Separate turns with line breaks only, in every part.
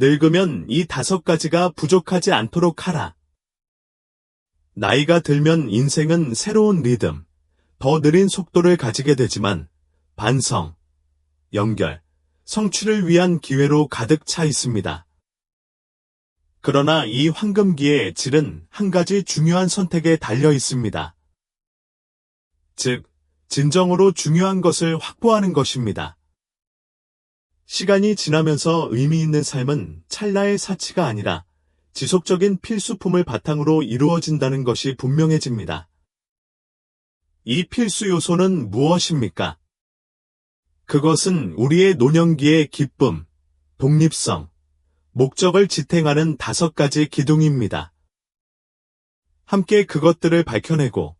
늙으면 이 5가지가 부족하지 않도록 하라. 나이가 들면 인생은 새로운 리듬, 더 느린 속도를 가지게 되지만 반성, 연결, 성취를 위한 기회로 가득 차 있습니다. 그러나 이 황금기의 질은 한 가지 중요한 선택에 달려 있습니다. 즉, 진정으로 중요한 것을 확보하는 것입니다. 시간이 지나면서 의미 있는 삶은 찰나의 사치가 아니라 지속적인 필수품을 바탕으로 이루어진다는 것이 분명해집니다. 이 필수 요소는 무엇입니까? 그것은 우리의 노년기의 기쁨, 독립성, 목적을 지탱하는 5가지 기둥입니다. 함께 그것들을 밝혀내고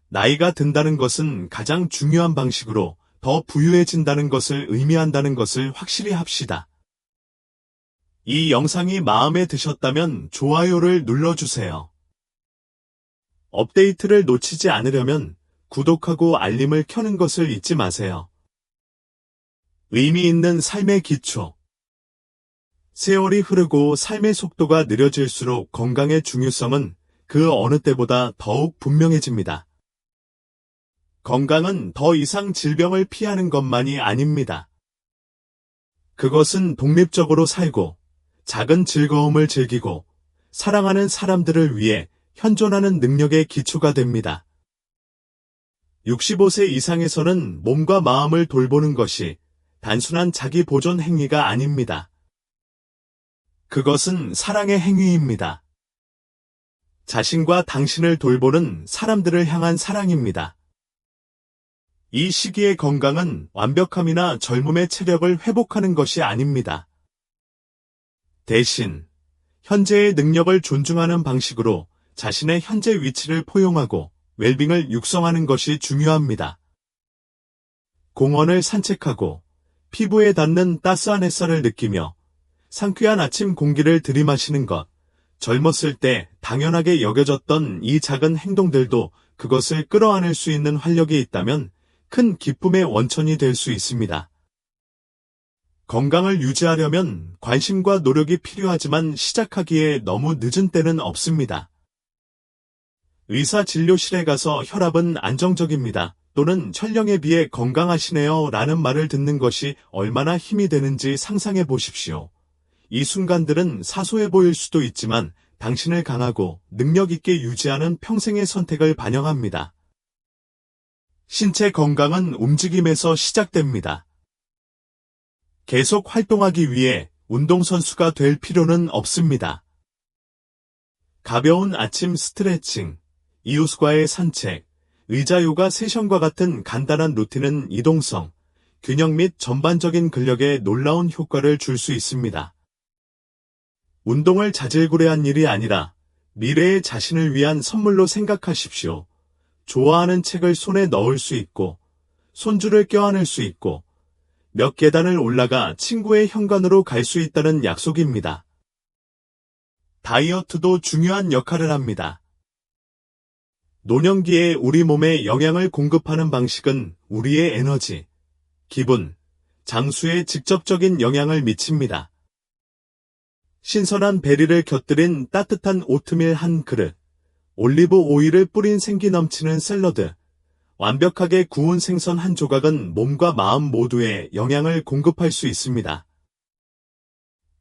나이가 든다는 것은 가장 중요한 방식으로 더 부유해진다는 것을 의미한다는 것을 확실히 합시다. 이 영상이 마음에 드셨다면 좋아요를 눌러주세요. 업데이트를 놓치지 않으려면 구독하고 알림을 켜는 것을 잊지 마세요. 의미 있는 삶의 기초. 세월이 흐르고 삶의 속도가 느려질수록 건강의 중요성은 그 어느 때보다 더욱 분명해집니다. 건강은 더 이상 질병을 피하는 것만이 아닙니다. 그것은 독립적으로 살고 작은 즐거움을 즐기고 사랑하는 사람들을 위해 현존하는 능력의 기초가 됩니다. 65세 이상에서는 몸과 마음을 돌보는 것이 단순한 자기 보존 행위가 아닙니다. 그것은 사랑의 행위입니다. 자신과 당신을 돌보는 사람들을 향한 사랑입니다. 이 시기의 건강은 완벽함이나 젊음의 체력을 회복하는 것이 아닙니다. 대신 현재의 능력을 존중하는 방식으로 자신의 현재 위치를 포용하고 웰빙을 육성하는 것이 중요합니다. 공원을 산책하고 피부에 닿는 따스한 햇살을 느끼며 상쾌한 아침 공기를 들이마시는 것, 젊었을 때 당연하게 여겨졌던 이 작은 행동들도 그것을 끌어안을 수 있는 활력이 있다면 큰 기쁨의 원천이 될 수 있습니다. 건강을 유지하려면 관심과 노력이 필요하지만 시작하기에 너무 늦은 때는 없습니다. 의사 진료실에 가서 혈압은 안정적입니다. 또는 천령에 비해 건강하시네요 라는 말을 듣는 것이 얼마나 힘이 되는지 상상해 보십시오. 이 순간들은 사소해 보일 수도 있지만 당신을 강하고 능력 있게 유지하는 평생의 선택을 반영합니다. 신체 건강은 움직임에서 시작됩니다. 계속 활동하기 위해 운동선수가 될 필요는 없습니다. 가벼운 아침 스트레칭, 이웃과의 산책, 의자 요가 세션과 같은 간단한 루틴은 이동성, 균형 및 전반적인 근력에 놀라운 효과를 줄 수 있습니다. 운동을 자질구레한 일이 아니라 미래의 자신을 위한 선물로 생각하십시오. 좋아하는 책을 손에 넣을 수 있고, 손주를 껴안을 수 있고, 몇 계단을 올라가 친구의 현관으로 갈 수 있다는 약속입니다. 다이어트도 중요한 역할을 합니다. 노년기에 우리 몸에 영양을 공급하는 방식은 우리의 에너지, 기분, 장수에 직접적인 영향을 미칩니다. 신선한 베리를 곁들인 따뜻한 오트밀 한 그릇, 올리브 오일을 뿌린 생기 넘치는 샐러드, 완벽하게 구운 생선 한 조각은 몸과 마음 모두에 영양을 공급할 수 있습니다.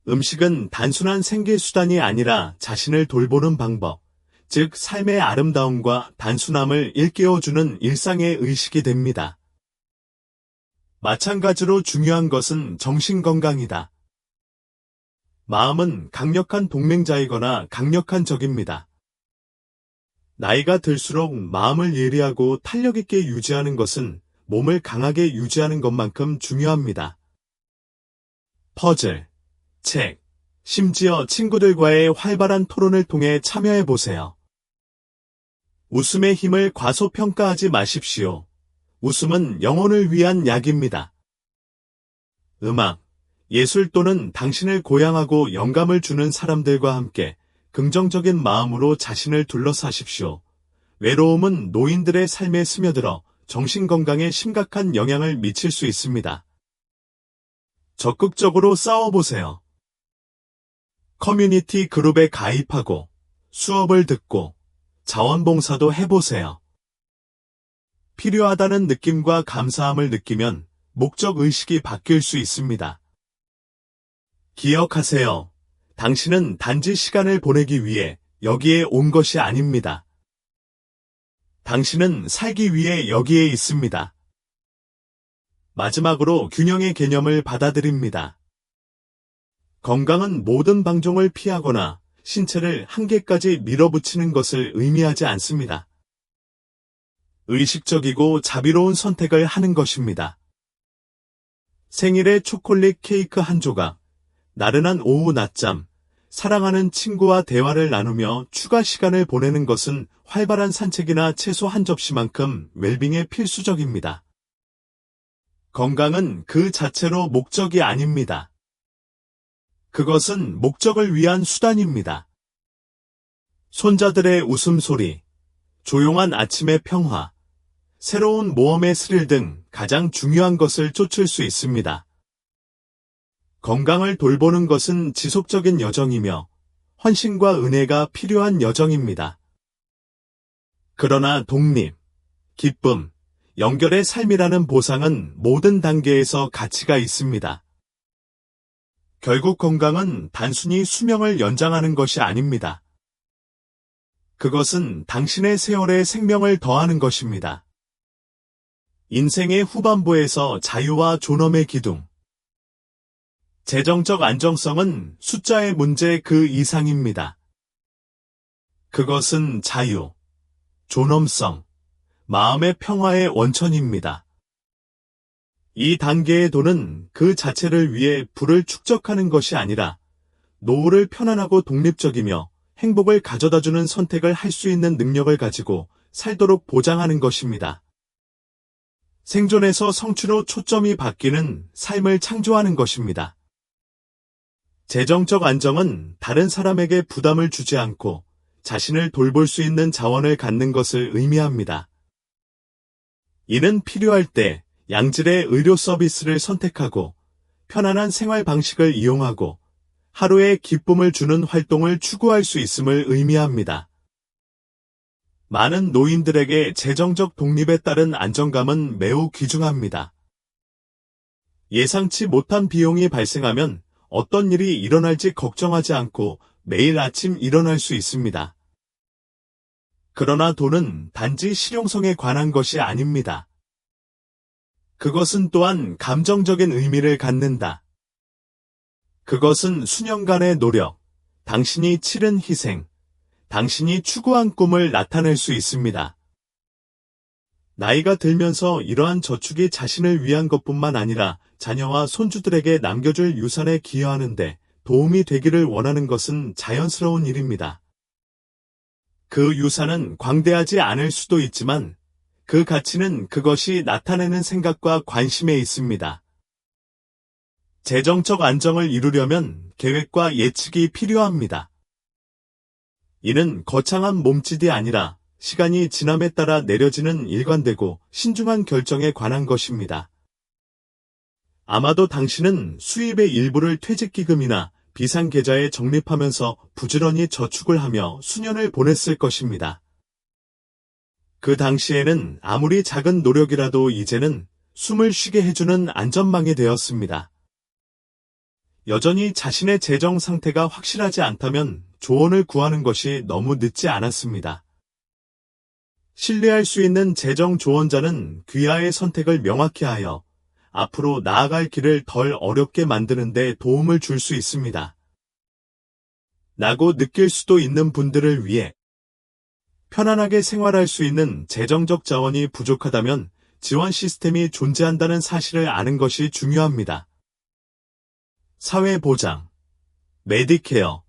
음식은 단순한 생계수단이 아니라 자신을 돌보는 방법, 즉 삶의 아름다움과 단순함을 일깨워주는 일상의 의식이 됩니다. 마찬가지로 중요한 것은 정신건강이다. 마음은 강력한 동맹자이거나 강력한 적입니다. 나이가 들수록 마음을 예리하고 탄력 있게 유지하는 것은 몸을 강하게 유지하는 것만큼 중요합니다. 퍼즐, 책, 심지어 친구들과의 활발한 토론을 통해 참여해보세요. 웃음의 힘을 과소평가하지 마십시오. 웃음은 영혼을 위한 약입니다. 음악, 예술 또는 당신을 고양하고 영감을 주는 사람들과 함께 긍정적인 마음으로 자신을 둘러싸십시오. 외로움은 노인들의 삶에 스며들어 정신건강에 심각한 영향을 미칠 수 있습니다. 적극적으로 싸워보세요. 커뮤니티 그룹에 가입하고 수업을 듣고 자원봉사도 해보세요. 필요하다는 느낌과 감사함을 느끼면 목적의식이 바뀔 수 있습니다. 기억하세요. 당신은 단지 시간을 보내기 위해 여기에 온 것이 아닙니다. 당신은 살기 위해 여기에 있습니다. 마지막으로 균형의 개념을 받아들입니다. 건강은 모든 방종을 피하거나 신체를 한계까지 밀어붙이는 것을 의미하지 않습니다. 의식적이고 자비로운 선택을 하는 것입니다. 생일에 초콜릿 케이크 한 조각, 나른한 오후 낮잠, 사랑하는 친구와 대화를 나누며 추가 시간을 보내는 것은 활발한 산책이나 채소 한 접시만큼 웰빙에 필수적입니다. 건강은 그 자체로 목적이 아닙니다. 그것은 목적을 위한 수단입니다. 손자들의 웃음소리, 조용한 아침의 평화, 새로운 모험의 스릴 등 가장 중요한 것을 쫓을 수 있습니다. 건강을 돌보는 것은 지속적인 여정이며 헌신과 은혜가 필요한 여정입니다. 그러나 독립, 기쁨, 연결의 삶이라는 보상은 모든 단계에서 가치가 있습니다. 결국 건강은 단순히 수명을 연장하는 것이 아닙니다. 그것은 당신의 세월에 생명을 더하는 것입니다. 인생의 후반부에서 자유와 존엄의 기둥. 재정적 안정성은 숫자의 문제 그 이상입니다. 그것은 자유, 존엄성, 마음의 평화의 원천입니다. 이 단계의 도는 그 자체를 위해 부를 축적하는 것이 아니라 노후를 편안하고 독립적이며 행복을 가져다주는 선택을 할 수 있는 능력을 가지고 살도록 보장하는 것입니다. 생존에서 성취로 초점이 바뀌는 삶을 창조하는 것입니다. 재정적 안정은 다른 사람에게 부담을 주지 않고 자신을 돌볼 수 있는 자원을 갖는 것을 의미합니다. 이는 필요할 때 양질의 의료 서비스를 선택하고 편안한 생활 방식을 이용하고 하루의 기쁨을 주는 활동을 추구할 수 있음을 의미합니다. 많은 노인들에게 재정적 독립에 따른 안정감은 매우 귀중합니다. 예상치 못한 비용이 발생하면 어떤 일이 일어날지 걱정하지 않고 매일 아침 일어날 수 있습니다. 그러나 돈은 단지 실용성에 관한 것이 아닙니다. 그것은 또한 감정적인 의미를 갖는다. 그것은 수년간의 노력, 당신이 치른 희생, 당신이 추구한 꿈을 나타낼 수 있습니다. 나이가 들면서 이러한 저축이 자신을 위한 것뿐만 아니라 자녀와 손주들에게 남겨줄 유산에 기여하는데 도움이 되기를 원하는 것은 자연스러운 일입니다. 그 유산은 광대하지 않을 수도 있지만 그 가치는 그것이 나타내는 생각과 관심에 있습니다. 재정적 안정을 이루려면 계획과 예측이 필요합니다. 이는 거창한 몸짓이 아니라 시간이 지남에 따라 내려지는 일관되고 신중한 결정에 관한 것입니다. 아마도 당신은 수입의 일부를 퇴직기금이나 비상계좌에 적립하면서 부지런히 저축을 하며 수년을 보냈을 것입니다. 그 당시에는 아무리 작은 노력이라도 이제는 숨을 쉬게 해주는 안전망이 되었습니다. 여전히 자신의 재정 상태가 확실하지 않다면 조언을 구하는 것이 너무 늦지 않았습니다. 신뢰할 수 있는 재정 조언자는 귀하의 선택을 명확히 하여 앞으로 나아갈 길을 덜 어렵게 만드는 데 도움을 줄 수 있습니다. 라고 느낄 수도 있는 분들을 위해 편안하게 생활할 수 있는 재정적 자원이 부족하다면 지원 시스템이 존재한다는 사실을 아는 것이 중요합니다. 사회보장, 메디케어,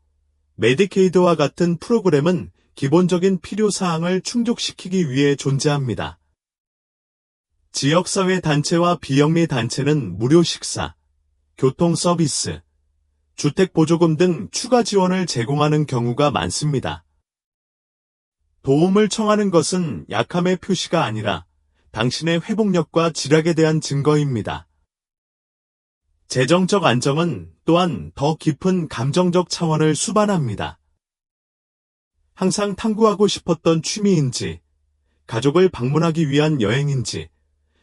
메디케이드와 같은 프로그램은 기본적인 필요사항을 충족시키기 위해 존재합니다. 지역사회 단체와 비영리 단체는 무료 식사, 교통 서비스, 주택보조금 등 추가 지원을 제공하는 경우가 많습니다. 도움을 청하는 것은 약함의 표시가 아니라 당신의 회복력과 지략에 대한 증거입니다. 재정적 안정은 또한 더 깊은 감정적 차원을 수반합니다. 항상 탐구하고 싶었던 취미인지, 가족을 방문하기 위한 여행인지,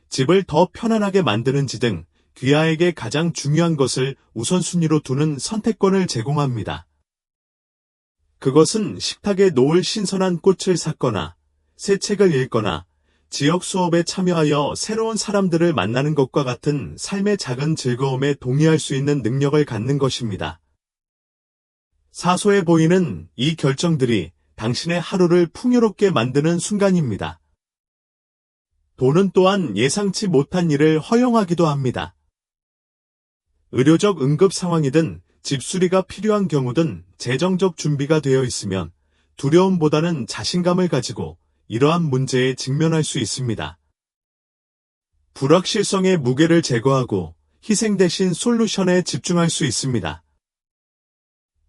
집을 더 편안하게 만드는지 등 귀하에게 가장 중요한 것을 우선순위로 두는 선택권을 제공합니다. 그것은 식탁에 놓을 신선한 꽃을 샀거나, 새 책을 읽거나, 지역 수업에 참여하여 새로운 사람들을 만나는 것과 같은 삶의 작은 즐거움에 동의할 수 있는 능력을 갖는 것입니다. 사소해 보이는 이 결정들이 당신의 하루를 풍요롭게 만드는 순간입니다. 돈은 또한 예상치 못한 일을 허용하기도 합니다. 의료적 응급 상황이든 집수리가 필요한 경우든 재정적 준비가 되어 있으면 두려움보다는 자신감을 가지고 이러한 문제에 직면할 수 있습니다. 불확실성의 무게를 제거하고 희생 대신 솔루션에 집중할 수 있습니다.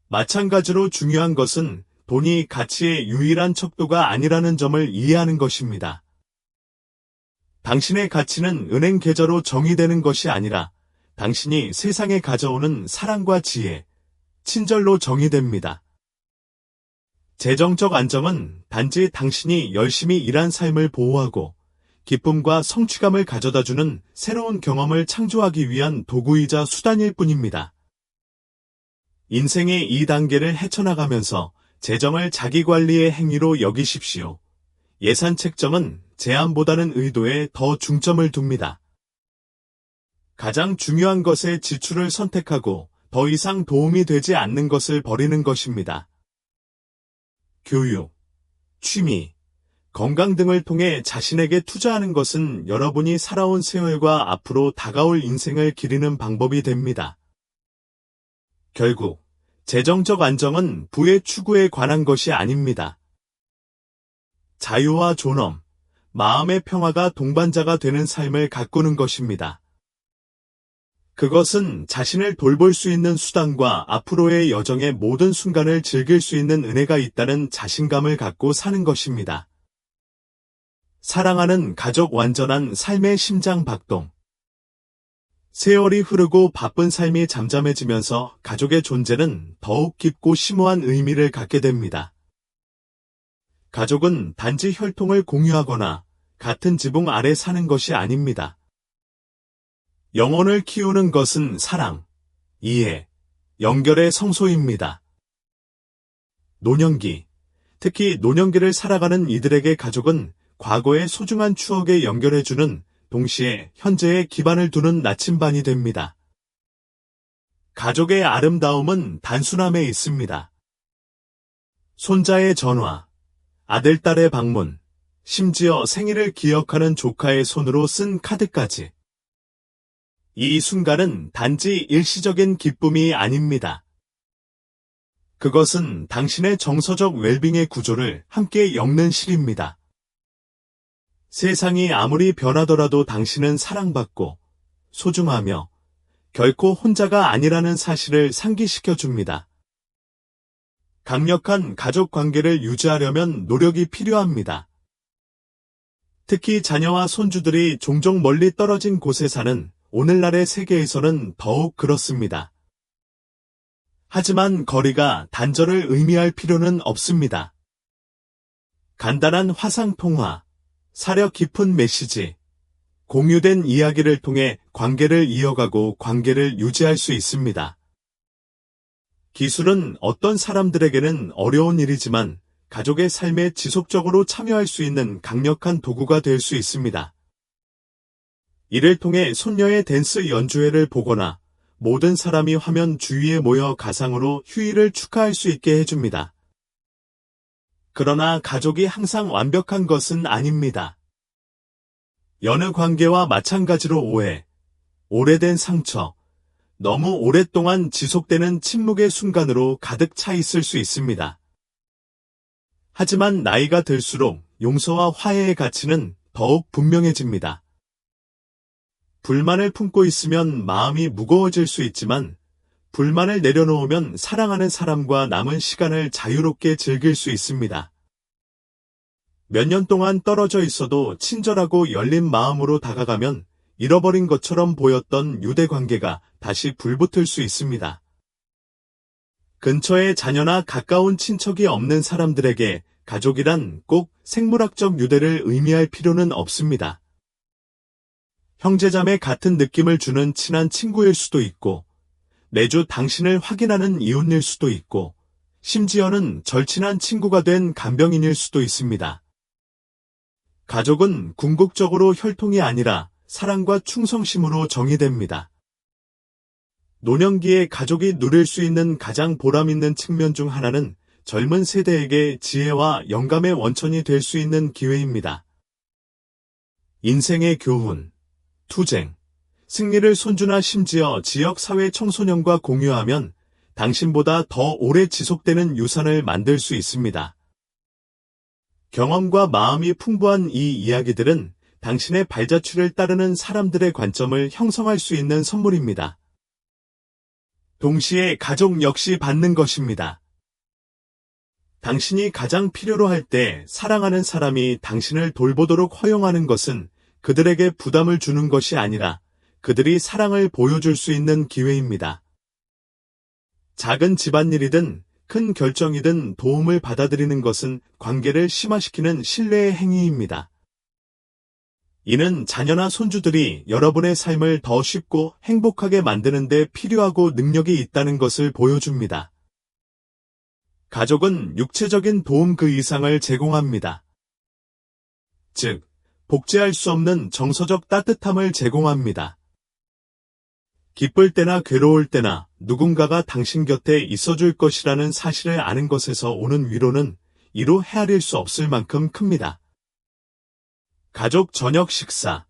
마찬가지로 중요한 것은 돈이 가치의 유일한 척도가 아니라는 점을 이해하는 것입니다. 당신의 가치는 은행 계좌로 정의되는 것이 아니라 당신이 세상에 가져오는 사랑과 지혜, 친절로 정의됩니다. 재정적 안정은 단지 당신이 열심히 일한 삶을 보호하고 기쁨과 성취감을 가져다주는 새로운 경험을 창조하기 위한 도구이자 수단일 뿐입니다. 인생의 이 단계를 헤쳐나가면서 재정을 자기관리의 행위로 여기십시오. 예산 책정은 제한보다는 의도에 더 중점을 둡니다. 가장 중요한 것의 지출을 선택하고 더 이상 도움이 되지 않는 것을 버리는 것입니다. 교육, 취미, 건강 등을 통해 자신에게 투자하는 것은 여러분이 살아온 세월과 앞으로 다가올 인생을 기리는 방법이 됩니다. 결국 재정적 안정은 부의 추구에 관한 것이 아닙니다. 자유와 존엄, 마음의 평화가 동반자가 되는 삶을 가꾸는 것입니다. 그것은 자신을 돌볼 수 있는 수단과 앞으로의 여정의 모든 순간을 즐길 수 있는 은혜가 있다는 자신감을 갖고 사는 것입니다. 사랑하는 가족, 완전한 삶의 심장 박동. 세월이 흐르고 바쁜 삶이 잠잠해지면서 가족의 존재는 더욱 깊고 심오한 의미를 갖게 됩니다. 가족은 단지 혈통을 공유하거나 같은 지붕 아래 사는 것이 아닙니다. 영혼을 키우는 것은 사랑, 이해, 연결의 성소입니다. 노년기, 특히 노년기를 살아가는 이들에게 가족은 과거의 소중한 추억에 연결해주는, 동시에 현재의 기반을 두는 나침반이 됩니다. 가족의 아름다움은 단순함에 있습니다. 손자의 전화, 아들, 딸의 방문, 심지어 생일을 기억하는 조카의 손으로 쓴 카드까지. 이 순간은 단지 일시적인 기쁨이 아닙니다. 그것은 당신의 정서적 웰빙의 구조를 함께 엮는 실입니다. 세상이 아무리 변하더라도 당신은 사랑받고 소중하며 결코 혼자가 아니라는 사실을 상기시켜 줍니다. 강력한 가족 관계를 유지하려면 노력이 필요합니다. 특히 자녀와 손주들이 종종 멀리 떨어진 곳에 사는 오늘날의 세계에서는 더욱 그렇습니다. 하지만 거리가 단절을 의미할 필요는 없습니다. 간단한 화상통화, 사려 깊은 메시지, 공유된 이야기를 통해 관계를 이어가고 관계를 유지할 수 있습니다. 기술은 어떤 사람들에게는 어려운 일이지만 가족의 삶에 지속적으로 참여할 수 있는 강력한 도구가 될 수 있습니다. 이를 통해 손녀의 댄스 연주회를 보거나 모든 사람이 화면 주위에 모여 가상으로 휴일을 축하할 수 있게 해줍니다. 그러나 가족이 항상 완벽한 것은 아닙니다. 여느 관계와 마찬가지로 오해, 오래된 상처, 너무 오랫동안 지속되는 침묵의 순간으로 가득 차 있을 수 있습니다. 하지만 나이가 들수록 용서와 화해의 가치는 더욱 분명해집니다. 불만을 품고 있으면 마음이 무거워질 수 있지만 불만을 내려놓으면 사랑하는 사람과 남은 시간을 자유롭게 즐길 수 있습니다. 몇 년 동안 떨어져 있어도 친절하고 열린 마음으로 다가가면 잃어버린 것처럼 보였던 유대 관계가 다시 불붙을 수 있습니다. 근처에 자녀나 가까운 친척이 없는 사람들에게 가족이란 꼭 생물학적 유대를 의미할 필요는 없습니다. 형제자매 같은 느낌을 주는 친한 친구일 수도 있고, 매주 당신을 확인하는 이웃일 수도 있고, 심지어는 절친한 친구가 된 간병인일 수도 있습니다. 가족은 궁극적으로 혈통이 아니라 사랑과 충성심으로 정의됩니다. 노년기에 가족이 누릴 수 있는 가장 보람있는 측면 중 하나는 젊은 세대에게 지혜와 영감의 원천이 될 수 있는 기회입니다. 인생의 교훈, 투쟁, 승리를 손주나 심지어 지역사회 청소년과 공유하면 당신보다 더 오래 지속되는 유산을 만들 수 있습니다. 경험과 마음이 풍부한 이 이야기들은 당신의 발자취를 따르는 사람들의 관점을 형성할 수 있는 선물입니다. 동시에 가족 역시 받는 것입니다. 당신이 가장 필요로 할 때 사랑하는 사람이 당신을 돌보도록 허용하는 것은 그들에게 부담을 주는 것이 아니라 그들이 사랑을 보여줄 수 있는 기회입니다. 작은 집안일이든 큰 결정이든 도움을 받아들이는 것은 관계를 심화시키는 신뢰의 행위입니다. 이는 자녀나 손주들이 여러분의 삶을 더 쉽고 행복하게 만드는 데 필요하고 능력이 있다는 것을 보여줍니다. 가족은 육체적인 도움 그 이상을 제공합니다. 즉, 복제할 수 없는 정서적 따뜻함을 제공합니다. 기쁠 때나 괴로울 때나 누군가가 당신 곁에 있어줄 것이라는 사실을 아는 것에서 오는 위로는 이루 헤아릴 수 없을 만큼 큽니다. 가족 저녁 식사,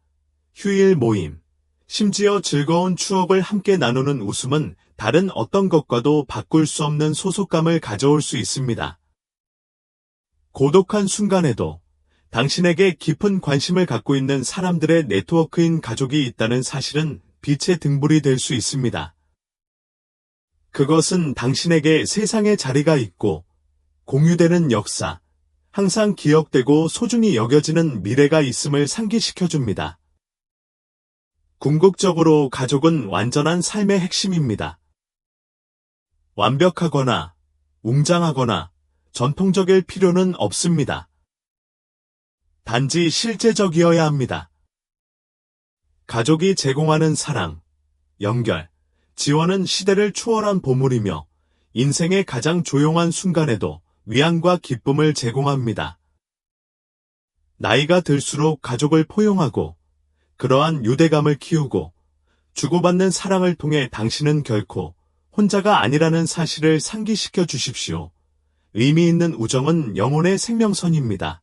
휴일 모임, 심지어 즐거운 추억을 함께 나누는 웃음은 다른 어떤 것과도 바꿀 수 없는 소속감을 가져올 수 있습니다. 고독한 순간에도 당신에게 깊은 관심을 갖고 있는 사람들의 네트워크인 가족이 있다는 사실은 빛의 등불이 될 수 있습니다. 그것은 당신에게 세상에 자리가 있고 공유되는 역사, 항상 기억되고 소중히 여겨지는 미래가 있음을 상기시켜줍니다. 궁극적으로 가족은 완전한 삶의 핵심입니다. 완벽하거나 웅장하거나 전통적일 필요는 없습니다. 단지 실제적이어야 합니다. 가족이 제공하는 사랑, 연결, 지원은 시대를 초월한 보물이며 인생의 가장 조용한 순간에도 위안과 기쁨을 제공합니다. 나이가 들수록 가족을 포용하고 그러한 유대감을 키우고 주고받는 사랑을 통해 당신은 결코 혼자가 아니라는 사실을 상기시켜 주십시오. 의미 있는 우정은 영혼의 생명선입니다.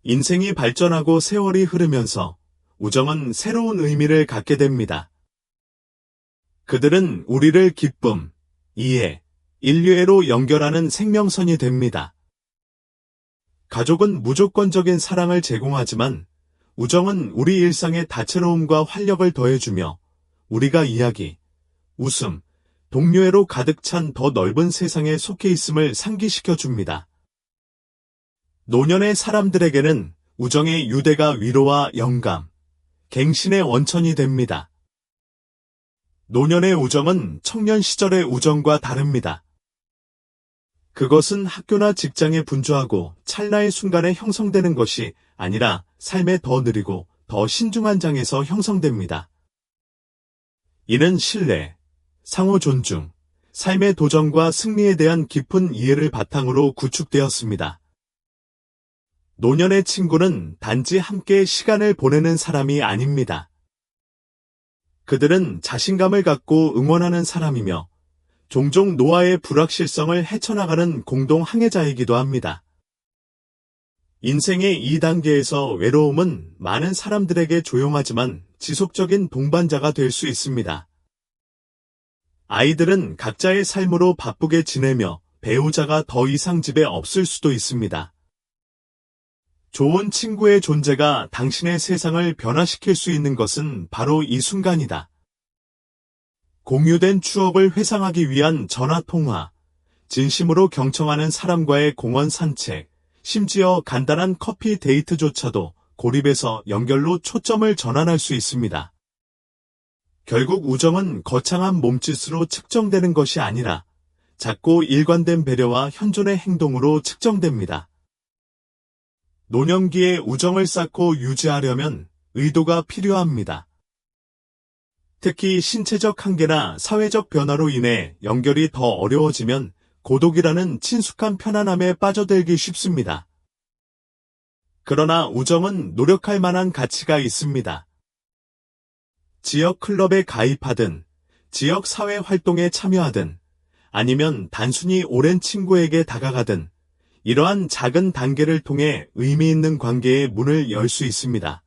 인생이 발전하고 세월이 흐르면서 우정은 새로운 의미를 갖게 됩니다. 그들은 우리를 기쁨, 이해, 인류애로 연결하는 생명선이 됩니다. 가족은 무조건적인 사랑을 제공하지만 우정은 우리 일상의 다채로움과 활력을 더해주며 우리가 이야기, 웃음, 동료애로 가득 찬 더 넓은 세상에 속해 있음을 상기시켜 줍니다. 노년의 사람들에게는 우정의 유대가 위로와 영감, 갱신의 원천이 됩니다. 노년의 우정은 청년 시절의 우정과 다릅니다. 그것은 학교나 직장에 분주하고 찰나의 순간에 형성되는 것이 아니라 삶의 더 느리고 더 신중한 장에서 형성됩니다. 이는 신뢰, 상호 존중, 삶의 도전과 승리에 대한 깊은 이해를 바탕으로 구축되었습니다. 노년의 친구는 단지 함께 시간을 보내는 사람이 아닙니다. 그들은 자신감을 갖고 응원하는 사람이며 종종 노화의 불확실성을 헤쳐나가는 공동 항해자이기도 합니다. 인생의 이 단계에서 외로움은 많은 사람들에게 조용하지만 지속적인 동반자가 될 수 있습니다. 아이들은 각자의 삶으로 바쁘게 지내며 배우자가 더 이상 집에 없을 수도 있습니다. 좋은 친구의 존재가 당신의 세상을 변화시킬 수 있는 것은 바로 이 순간이다. 공유된 추억을 회상하기 위한 전화통화, 진심으로 경청하는 사람과의 공원 산책, 심지어 간단한 커피 데이트조차도 고립에서 연결로 초점을 전환할 수 있습니다. 결국 우정은 거창한 몸짓으로 측정되는 것이 아니라 작고 일관된 배려와 현존의 행동으로 측정됩니다. 노년기에 우정을 쌓고 유지하려면 의도가 필요합니다. 특히 신체적 한계나 사회적 변화로 인해 연결이 더 어려워지면 고독이라는 친숙한 편안함에 빠져들기 쉽습니다. 그러나 우정은 노력할 만한 가치가 있습니다. 지역 클럽에 가입하든, 지역 사회 활동에 참여하든, 아니면 단순히 오랜 친구에게 다가가든, 이러한 작은 단계를 통해 의미 있는 관계의 문을 열 수 있습니다.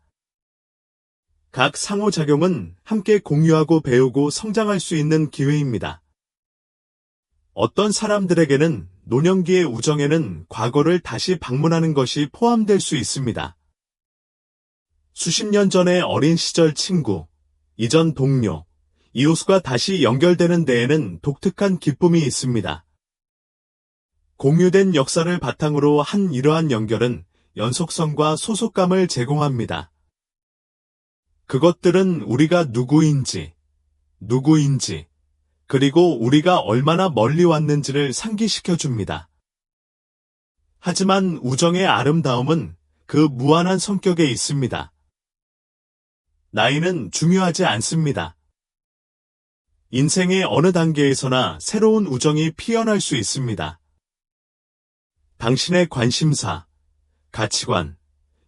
각 상호작용은 함께 공유하고 배우고 성장할 수 있는 기회입니다. 어떤 사람들에게는 노년기의 우정에는 과거를 다시 방문하는 것이 포함될 수 있습니다. 수십 년 전의 어린 시절 친구, 이전 동료, 이웃과 다시 연결되는 데에는 독특한 기쁨이 있습니다. 공유된 역사를 바탕으로 한 이러한 연결은 연속성과 소속감을 제공합니다. 그것들은 우리가 누구인지, 그리고 우리가 얼마나 멀리 왔는지를 상기시켜 줍니다. 하지만 우정의 아름다움은 그 무한한 성격에 있습니다. 나이는 중요하지 않습니다. 인생의 어느 단계에서나 새로운 우정이 피어날 수 있습니다. 당신의 관심사, 가치관,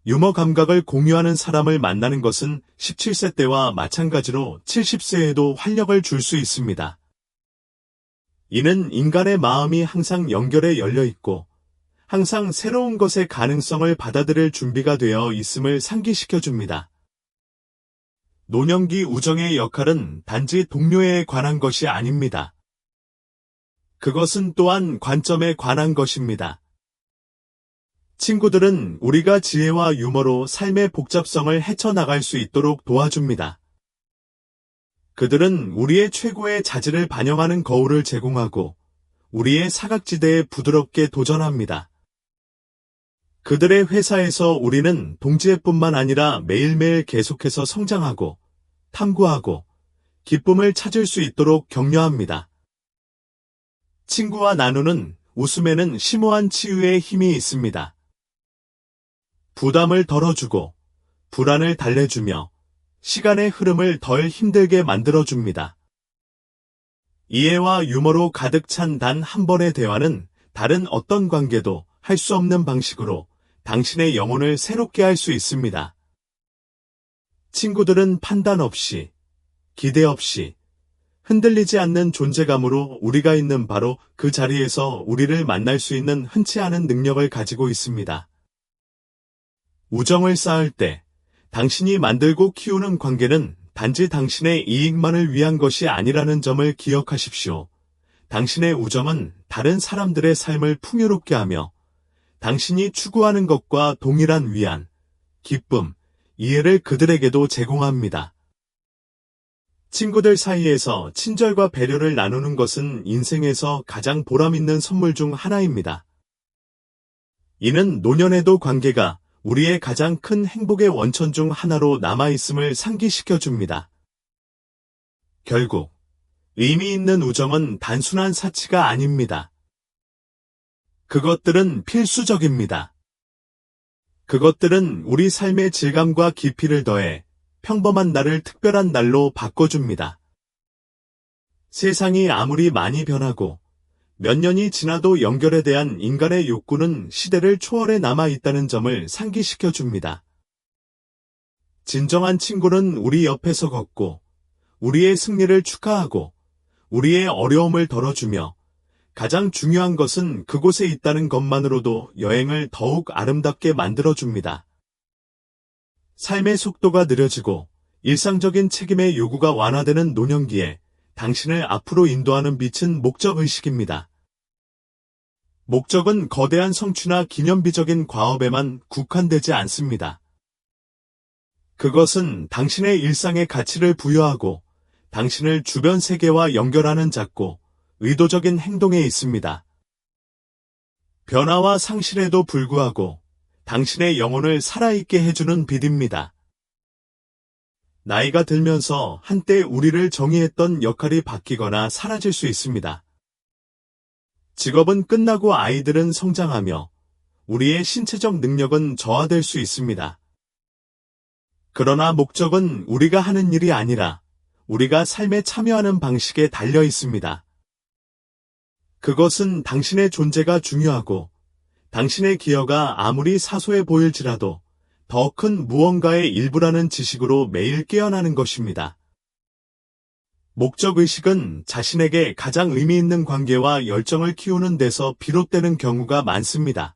유머 감각을 공유하는 사람을 만나는 것은 17세 때와 마찬가지로 70세에도 활력을 줄 수 있습니다. 이는 인간의 마음이 항상 연결에 열려 있고 항상 새로운 것의 가능성을 받아들일 준비가 되어 있음을 상기시켜 줍니다. 노년기 우정의 역할은 단지 동료에 관한 것이 아닙니다. 그것은 또한 관점에 관한 것입니다. 친구들은 우리가 지혜와 유머로 삶의 복잡성을 헤쳐나갈 수 있도록 도와줍니다. 그들은 우리의 최고의 자질을 반영하는 거울을 제공하고 우리의 사각지대에 부드럽게 도전합니다. 그들의 회사에서 우리는 동지애뿐만 아니라 매일매일 계속해서 성장하고 탐구하고 기쁨을 찾을 수 있도록 격려합니다. 친구와 나누는 웃음에는 심오한 치유의 힘이 있습니다. 부담을 덜어주고 불안을 달래주며 시간의 흐름을 덜 힘들게 만들어줍니다. 이해와 유머로 가득 찬 단 한 번의 대화는 다른 어떤 관계도 할 수 없는 방식으로 당신의 영혼을 새롭게 할 수 있습니다. 친구들은 판단 없이, 기대 없이, 흔들리지 않는 존재감으로 우리가 있는 바로 그 자리에서 우리를 만날 수 있는 흔치 않은 능력을 가지고 있습니다. 우정을 쌓을 때 당신이 만들고 키우는 관계는 단지 당신의 이익만을 위한 것이 아니라는 점을 기억하십시오. 당신의 우정은 다른 사람들의 삶을 풍요롭게 하며 당신이 추구하는 것과 동일한 위안, 기쁨, 이해를 그들에게도 제공합니다. 친구들 사이에서 친절과 배려를 나누는 것은 인생에서 가장 보람 있는 선물 중 하나입니다. 이는 노년에도 관계가 우리의 가장 큰 행복의 원천 중 하나로 남아있음을 상기시켜 줍니다. 결국 의미 있는 우정은 단순한 사치가 아닙니다. 그것들은 필수적입니다. 그것들은 우리 삶의 질감과 깊이를 더해 평범한 날을 특별한 날로 바꿔줍니다. 세상이 아무리 많이 변하고 몇 년이 지나도 연결에 대한 인간의 욕구는 시대를 초월해 남아있다는 점을 상기시켜 줍니다. 진정한 친구는 우리 옆에서 걷고 우리의 승리를 축하하고 우리의 어려움을 덜어주며 가장 중요한 것은 그곳에 있다는 것만으로도 여행을 더욱 아름답게 만들어줍니다. 삶의 속도가 느려지고 일상적인 책임의 요구가 완화되는 노년기에 당신을 앞으로 인도하는 빛은 목적의식입니다. 목적은 거대한 성취나 기념비적인 과업에만 국한되지 않습니다. 그것은 당신의 일상에 가치를 부여하고 당신을 주변 세계와 연결하는 작고 의도적인 행동에 있습니다. 변화와 상실에도 불구하고 당신의 영혼을 살아있게 해주는 빛입니다. 나이가 들면서 한때 우리를 정의했던 역할이 바뀌거나 사라질 수 있습니다. 직업은 끝나고 아이들은 성장하며 우리의 신체적 능력은 저하될 수 있습니다. 그러나 목적은 우리가 하는 일이 아니라 우리가 삶에 참여하는 방식에 달려 있습니다. 그것은 당신의 존재가 중요하고 당신의 기여가 아무리 사소해 보일지라도 더 큰 무언가의 일부라는 지식으로 매일 깨어나는 것입니다. 목적의식은 자신에게 가장 의미 있는 관계와 열정을 키우는 데서 비롯되는 경우가 많습니다.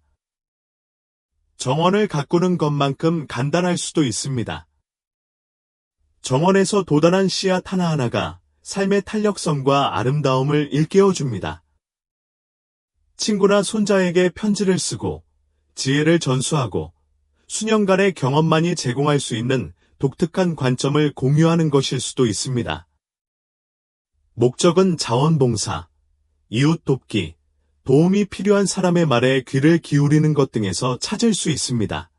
정원을 가꾸는 것만큼 간단할 수도 있습니다. 정원에서 돋아난 씨앗 하나하나가 삶의 탄력성과 아름다움을 일깨워줍니다. 친구나 손자에게 편지를 쓰고 지혜를 전수하고 수년간의 경험만이 제공할 수 있는 독특한 관점을 공유하는 것일 수도 있습니다. 목적은 자원봉사, 이웃 돕기, 도움이 필요한 사람의 말에 귀를 기울이는 것 등에서 찾을 수 있습니다.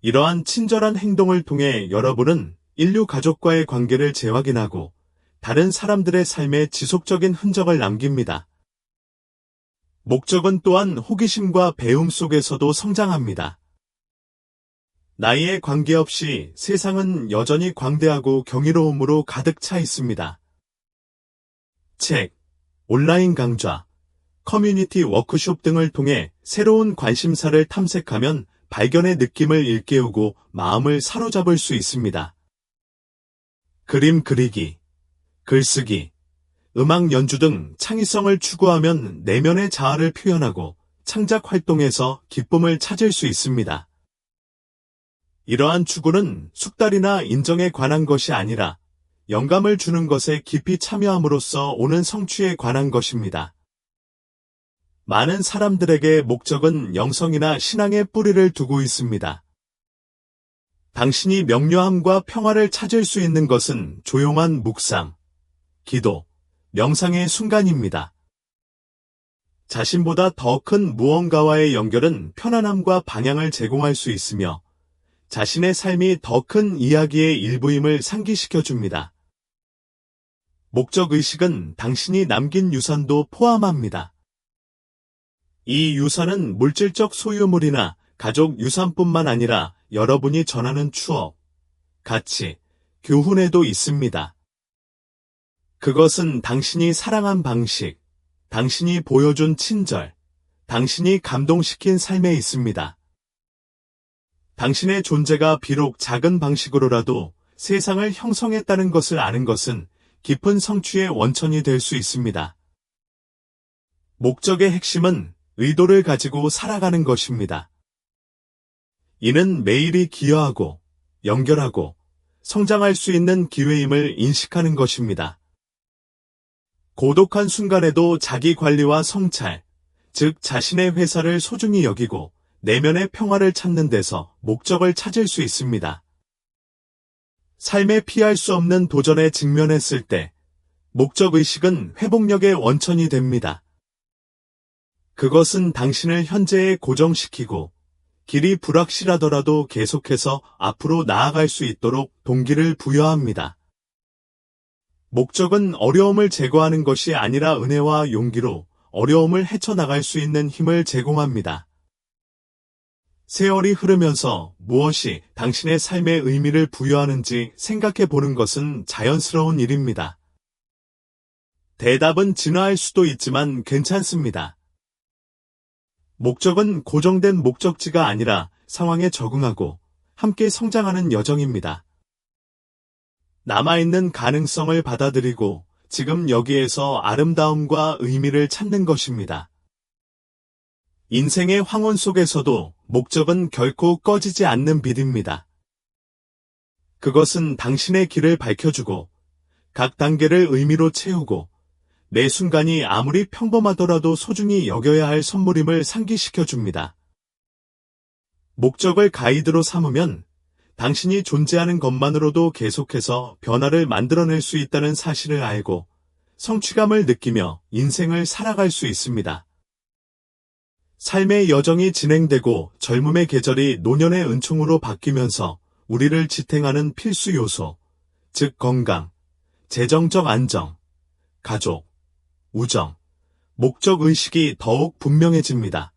이러한 친절한 행동을 통해 여러분은 인류 가족과의 관계를 재확인하고 다른 사람들의 삶에 지속적인 흔적을 남깁니다. 목적은 또한 호기심과 배움 속에서도 성장합니다. 나이에 관계없이 세상은 여전히 광대하고 경이로움으로 가득 차 있습니다. 책, 온라인 강좌, 커뮤니티 워크숍 등을 통해 새로운 관심사를 탐색하면 발견의 느낌을 일깨우고 마음을 사로잡을 수 있습니다. 그림 그리기, 글쓰기, 음악 연주 등 창의성을 추구하면 내면의 자아를 표현하고 창작 활동에서 기쁨을 찾을 수 있습니다. 이러한 추구는 숙달이나 인정에 관한 것이 아니라 영감을 주는 것에 깊이 참여함으로써 오는 성취에 관한 것입니다. 많은 사람들에게 목적은 영성이나 신앙의 뿌리를 두고 있습니다. 당신이 명료함과 평화를 찾을 수 있는 것은 조용한 묵상, 기도, 명상의 순간입니다. 자신보다 더 큰 무언가와의 연결은 편안함과 방향을 제공할 수 있으며 자신의 삶이 더 큰 이야기의 일부임을 상기시켜 줍니다. 목적의식은 당신이 남긴 유산도 포함합니다. 이 유산은 물질적 소유물이나 가족 유산뿐만 아니라 여러분이 전하는 추억, 가치, 교훈에도 있습니다. 그것은 당신이 사랑한 방식, 당신이 보여준 친절, 당신이 감동시킨 삶에 있습니다. 당신의 존재가 비록 작은 방식으로라도 세상을 형성했다는 것을 아는 것은 깊은 성취의 원천이 될 수 있습니다. 목적의 핵심은 의도를 가지고 살아가는 것입니다. 이는 매일이 기여하고 연결하고 성장할 수 있는 기회임을 인식하는 것입니다. 고독한 순간에도 자기 관리와 성찰, 즉 자신의 회사를 소중히 여기고 내면의 평화를 찾는 데서 목적을 찾을 수 있습니다. 삶에 피할 수 없는 도전에 직면했을 때 목적의식은 회복력의 원천이 됩니다. 그것은 당신을 현재에 고정시키고 길이 불확실하더라도 계속해서 앞으로 나아갈 수 있도록 동기를 부여합니다. 목적은 어려움을 제거하는 것이 아니라 은혜와 용기로 어려움을 헤쳐나갈 수 있는 힘을 제공합니다. 세월이 흐르면서 무엇이 당신의 삶에 의미를 부여하는지 생각해 보는 것은 자연스러운 일입니다. 대답은 진화할 수도 있지만 괜찮습니다. 목적은 고정된 목적지가 아니라 상황에 적응하고 함께 성장하는 여정입니다. 남아있는 가능성을 받아들이고 지금 여기에서 아름다움과 의미를 찾는 것입니다. 인생의 황혼 속에서도 목적은 결코 꺼지지 않는 빛입니다. 그것은 당신의 길을 밝혀주고 각 단계를 의미로 채우고 매 순간이 아무리 평범하더라도 소중히 여겨야 할 선물임을 상기시켜 줍니다. 목적을 가이드로 삼으면 당신이 존재하는 것만으로도 계속해서 변화를 만들어낼 수 있다는 사실을 알고 성취감을 느끼며 인생을 살아갈 수 있습니다. 삶의 여정이 진행되고 젊음의 계절이 노년의 은총으로 바뀌면서 우리를 지탱하는 필수 요소, 즉 건강, 재정적 안정, 가족, 우정, 목적의식이 더욱 분명해집니다.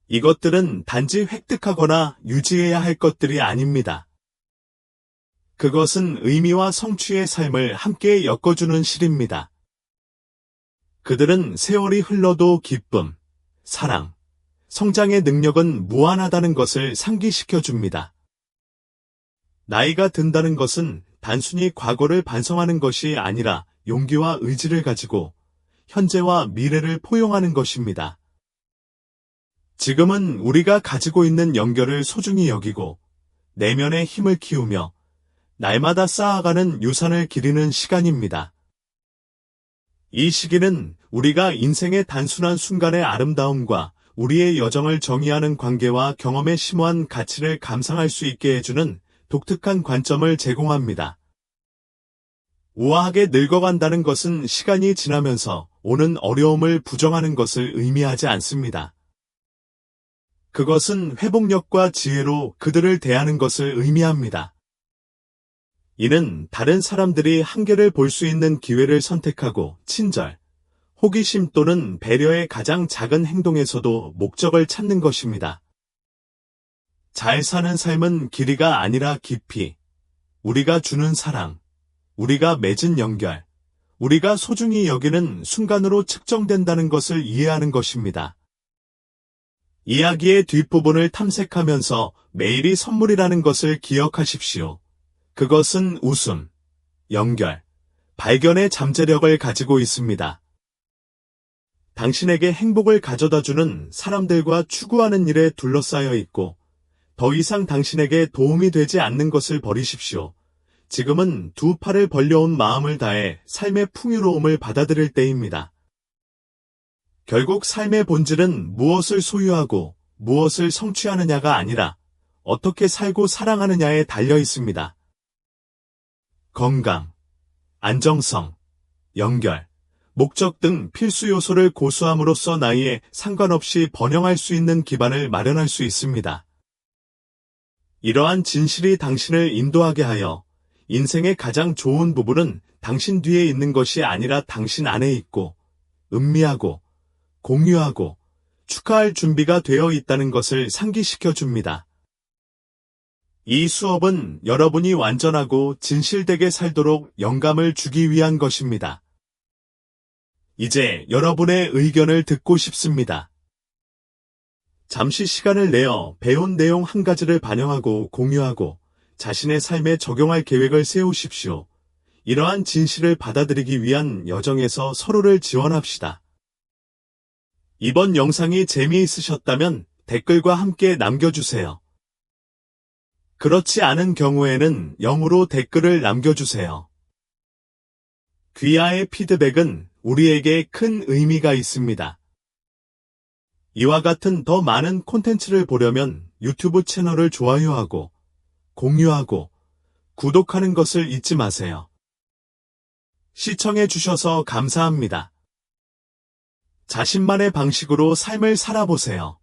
이것들은 단지 획득하거나 유지해야 할 것들이 아닙니다. 그것은 의미와 성취의 삶을 함께 엮어주는 실입니다. 그들은 세월이 흘러도 기쁨, 사랑, 성장의 능력은 무한하다는 것을 상기시켜 줍니다. 나이가 든다는 것은 단순히 과거를 반성하는 것이 아니라 용기와 의지를 가지고 현재와 미래를 포용하는 것입니다. 지금은 우리가 가지고 있는 연결을 소중히 여기고 내면의 힘을 키우며 날마다 쌓아가는 유산을 기리는 시간입니다. 이 시기는 우리가 인생의 단순한 순간의 아름다움과 우리의 여정을 정의하는 관계와 경험의 심오한 가치를 감상할 수 있게 해주는 독특한 관점을 제공합니다. 우아하게 늙어간다는 것은 시간이 지나면서 오는 어려움을 부정하는 것을 의미하지 않습니다. 그것은 회복력과 지혜로 그들을 대하는 것을 의미합니다. 이는 다른 사람들이 한계를 볼 수 있는 기회를 선택하고 친절, 호기심 또는 배려의 가장 작은 행동에서도 목적을 찾는 것입니다. 잘 사는 삶은 길이가 아니라 깊이, 우리가 주는 사랑, 우리가 맺은 연결, 우리가 소중히 여기는 순간으로 측정된다는 것을 이해하는 것입니다. 이야기의 뒷부분을 탐색하면서 매일이 선물이라는 것을 기억하십시오. 그것은 웃음, 연결, 발견의 잠재력을 가지고 있습니다. 당신에게 행복을 가져다주는 사람들과 추구하는 일에 둘러싸여 있고 더 이상 당신에게 도움이 되지 않는 것을 버리십시오. 지금은 두 팔을 벌려온 마음을 다해 삶의 풍요로움을 받아들일 때입니다. 결국 삶의 본질은 무엇을 소유하고 무엇을 성취하느냐가 아니라 어떻게 살고 사랑하느냐에 달려 있습니다. 건강, 안정성, 연결, 목적 등 필수 요소를 고수함으로써 나이에 상관없이 번영할 수 있는 기반을 마련할 수 있습니다. 이러한 진실이 당신을 인도하게 하여 인생의 가장 좋은 부분은 당신 뒤에 있는 것이 아니라 당신 안에 있고 음미하고 공유하고 축하할 준비가 되어 있다는 것을 상기시켜 줍니다. 이 수업은 여러분이 완전하고 진실되게 살도록 영감을 주기 위한 것입니다. 이제 여러분의 의견을 듣고 싶습니다. 잠시 시간을 내어 배운 내용 한 가지를 반영하고 공유하고 자신의 삶에 적용할 계획을 세우십시오. 이러한 진실을 받아들이기 위한 여정에서 서로를 지원합시다. 이번 영상이 재미있으셨다면 댓글과 함께 남겨주세요. 그렇지 않은 경우에는 0으로 댓글을 남겨주세요. 귀하의 피드백은 우리에게 큰 의미가 있습니다. 이와 같은 더 많은 콘텐츠를 보려면 유튜브 채널을 좋아요하고 공유하고 구독하는 것을 잊지 마세요. 시청해 주셔서 감사합니다. 자신만의 방식으로 삶을 살아보세요.